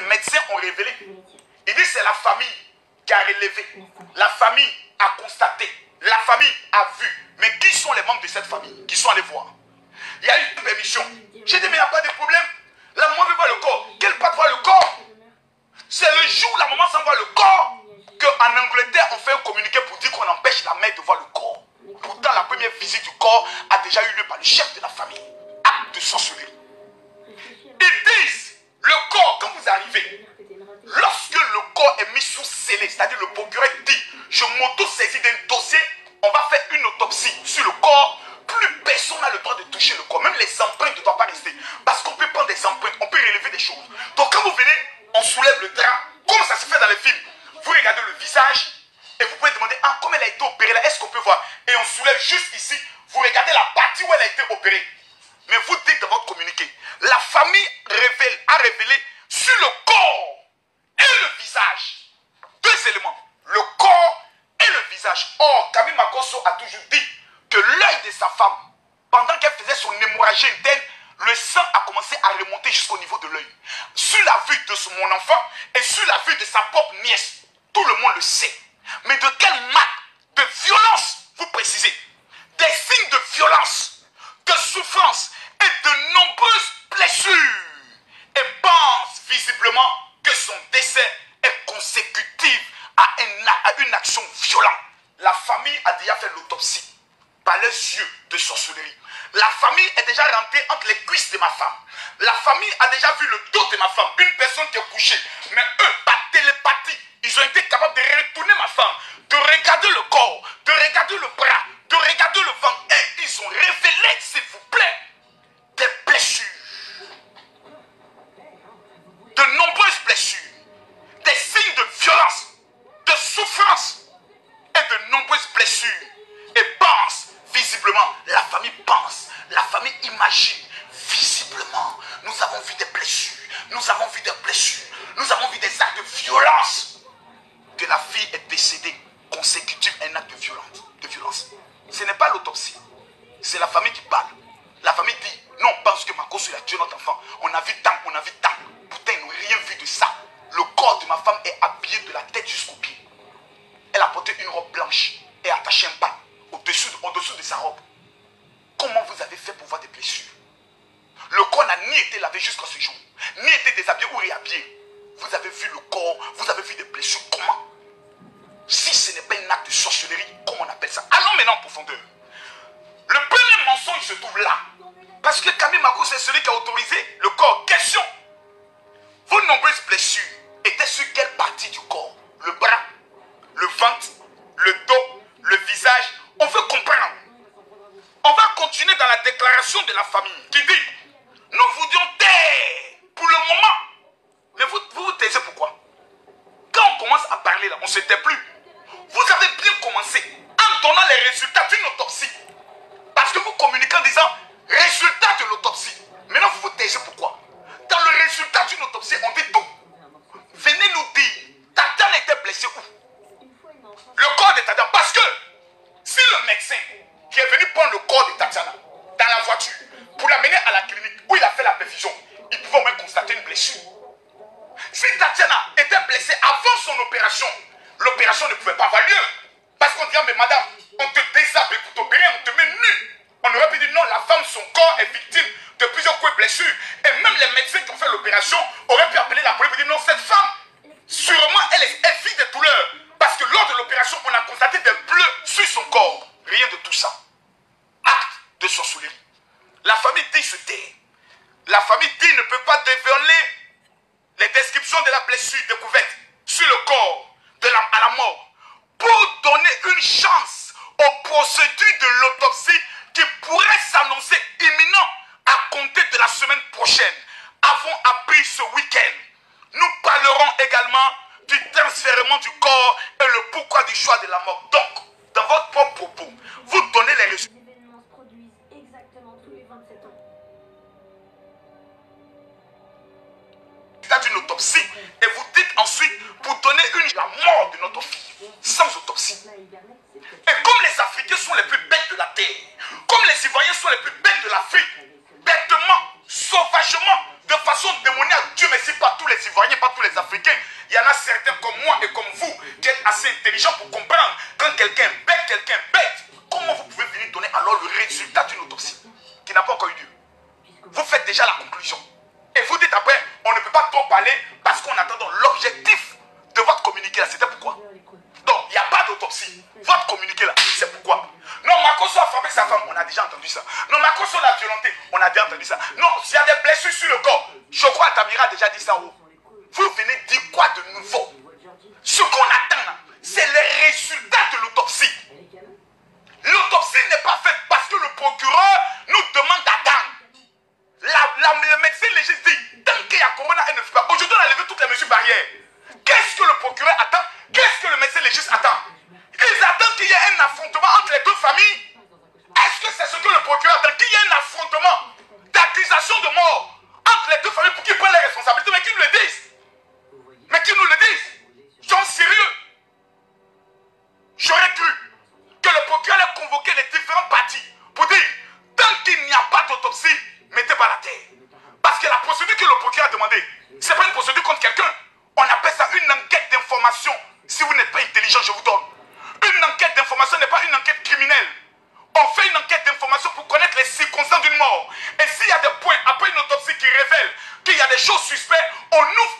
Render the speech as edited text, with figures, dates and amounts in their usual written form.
médecins ont révélé. Ils disent que c'est la famille qui a relevé. La famille a constaté. La famille a vu. Mais qui sont les membres de cette famille qui sont allés voir? Il y a eu une permission. J'ai dit, mais il n'y a pas de problème. La maman veut voir le corps. Quel pas voir le corps? C'est le jour où la maman s'en voit le corps qu'en Angleterre, on fait un communiqué pour dire qu'on empêche la mère de voir le corps. Pourtant, la première visite du corps a déjà eu lieu par le chef de la famille. Acte de sorcellerie. Ils disent, le corps, quand vous arrivez, lorsque le corps est mis sous scellé, c'est-à-dire le procureur dit, je m'auto-saisis d'un dossier, on va faire une autopsie sur le corps, plus personne n'a le droit de toucher le corps. Même les empreintes ne doivent pas rester. Parce qu'on peut prendre des empreintes, on peut relever des choses. Donc quand vous venez, on soulève le drap, comme ça se fait dans les films. Vous regardez le visage et vous pouvez demander, ah, comme elle a été opérée là, est-ce qu'on peut voir? Et on soulève juste ici, vous regardez la partie où elle a été opérée. Mais vous dites dans votre communiqué, la famille a révélé sur le corps et le visage. Deux éléments, le corps et le visage. Or, Camille Makosso a toujours dit que l'œil de sa femme, pendant qu'elle faisait son hémorragie interne, le sang a commencé à remonter jusqu'au niveau de l'œil. Sur la vue de mon enfant et sur la vue de sa propre nièce, tout le monde le sait. Mais de quel marque de violence vous précisez? Des signes de violence, de souffrance et de nombreuses blessures. Et pense visiblement que son décès est consécutif à une action violente. La famille a déjà fait l'autopsie par les yeux de sorcellerie. La famille est déjà rentrée entre les cuisses de ma femme. La famille a déjà vu le dos de ma femme, une personne qui est couchée. Mais eux, par télépathie, ils ont été capables de retourner ma femme, de regarder le corps, de regarder le bras, de regarder le ventre. Et ils ont révélé, s'il vous plaît, des blessures. De nombreuses blessures. Des signes de violence, de souffrance et de nombreuses blessures. Et pense, visiblement, la famille pense, la famille imagine, visiblement, nous avons vu des blessures, nous avons vu des blessures, nous avons vu des actes de violence. Que la fille est décédée consécutif à un acte de violence. Ce n'est pas l'autopsie, c'est la famille qui parle. La famille dit, non, parce que Makosso a tué notre enfant, on a vu tant, on a vu tant. Putain, ils n'ont rien vu de ça. Le corps de ma femme est habillé de la tête jusqu'aux pieds. Elle a porté une robe blanche et attaché un pas au-dessous de sa robe. Comment vous avez fait pour voir des blessures? Le corps n'a ni été lavé jusqu'à ce jour, ni été déshabillé ou réhabillé. Vous avez vu le corps, vous avez vu des blessures, comment? Si ce n'est pas un acte de sorcellerie, comment on appelle ça? Allons maintenant en profondeur. Le premier mensonge se trouve là. Parce que Camille Makosso c'est celui qui a autorisé le corps. Question. Vos nombreuses blessures étaient sur quelle partie du corps? Le bras, le ventre, le dos, le visage. On veut comprendre. On va continuer dans la déclaration de la famille qui dit, nous vous disons taire pour le moment. Mais vous vous taisez pourquoi? Quand on commence à parler là, on ne se tait plus. Vous avez bien commencé en donnant les résultats d'une autopsie. Parce que vous communiquez en disant résultat de l'autopsie. Maintenant vous vous taisez pourquoi? Dans le résultat d'une autopsie, on dit tout. Venez nous dire, Tatiana était blessée où? Le corps de Tatiana. Parce que si le médecin qui est venu prendre le corps de Tatiana dans la voiture pour l'amener à la clinique où il a fait la perfusion, il pouvait au moins constater une blessure. Si Tatiana était blessée avant son opération, l'opération ne pouvait pas avoir lieu. Parce qu'on dit, mais madame, on te déshabille pour t'opérer, on te met nu. On aurait pu dire non, la femme, son corps est victime de plusieurs coups de blessures. Et même les médecins qui ont fait l'opération auraient pu appeler la police pour dire non, cette femme, sûrement, elle vit des douleurs. Parce que lors de l'opération, on a constaté des bleus sur son corps. Rien de tout ça. Acte de sorcellerie. La famille dit se tait. La famille dit ne peut pas dévoiler les descriptions de la blessure découverte sur le corps à la mort pour donner une chance aux procédures de l'autopsie qui pourraient s'annoncer imminent à compter de la semaine prochaine. Avons appris ce week-end. Nous parlerons également du transfèrement du corps et le pourquoi du choix de la mort. Donc, dans votre propre propos, vous donnez les résultats. Les événements se produisent exactement tous les 27 ans. D'une autopsie et vous dites ensuite pour donner la mort de notre fille sans autopsie. Et comme les Africains sont les plus bêtes de la terre, comme les Ivoiriens sont les plus bêtes de l'Afrique, bêtement, sauvagement, de façon démoniaque, Dieu merci, pas tous les Ivoiriens, pas tous moi et comme vous, qui êtes assez intelligents pour comprendre quand quelqu'un est bête, comment vous pouvez venir donner alors le résultat d'une autopsie qui n'a pas encore eu lieu? Vous faites déjà la conclusion. Et vous dites après, on ne peut pas trop parler parce qu'on attend l'objectif de votre communiqué là. C'était pourquoi? Donc, il n'y a pas d'autopsie. Votre communiqué là, c'est pourquoi? Non, Makoso a frappé sa femme, on a déjà entendu ça. Non, Makoso l'a violenté, on a déjà entendu ça. Non, s'il y a des blessures sur le corps, je crois que Tamira a déjà dit ça. Vous venez dire quoi de nouveau? Ce qu'on attend là, c'est les résultats de l'autopsie. L'autopsie n'est pas faite parce que le procureur nous demande d'attendre. Le médecin légiste dit, tant qu'il y a corona, elle ne fait pas. Aujourd'hui, on a levé toutes les mesures barrières. Qu'est-ce que le procureur attend? Qu'est-ce que le médecin légiste attend? Ils attendent qu'il y ait un affrontement entre les deux familles. Est-ce que c'est ce que le procureur attend? Qu'il y ait un affrontement d'accusation de mort entre les deux familles pour qu'ils prennent les responsabilités, mais qu'ils nous le disent. Mais qu'ils nous le disent. Ils sont sérieux. J'aurais cru que le procureur ait convoqué les différentes parties pour dire, tant qu'il n'y a pas d'autopsie, mettez pas la terre. Parce que la procédure que le procureur a demandé, ce n'est pas une procédure contre quelqu'un. On appelle ça une enquête d'information. Si vous n'êtes pas intelligent, je vous donne. Une enquête d'information n'est pas une enquête criminelle. On fait une enquête d'information pour connaître les circonstances d'une mort. Et s'il y a des points après une autopsie qui révèlent qu'il y a des choses suspectes, on ouvre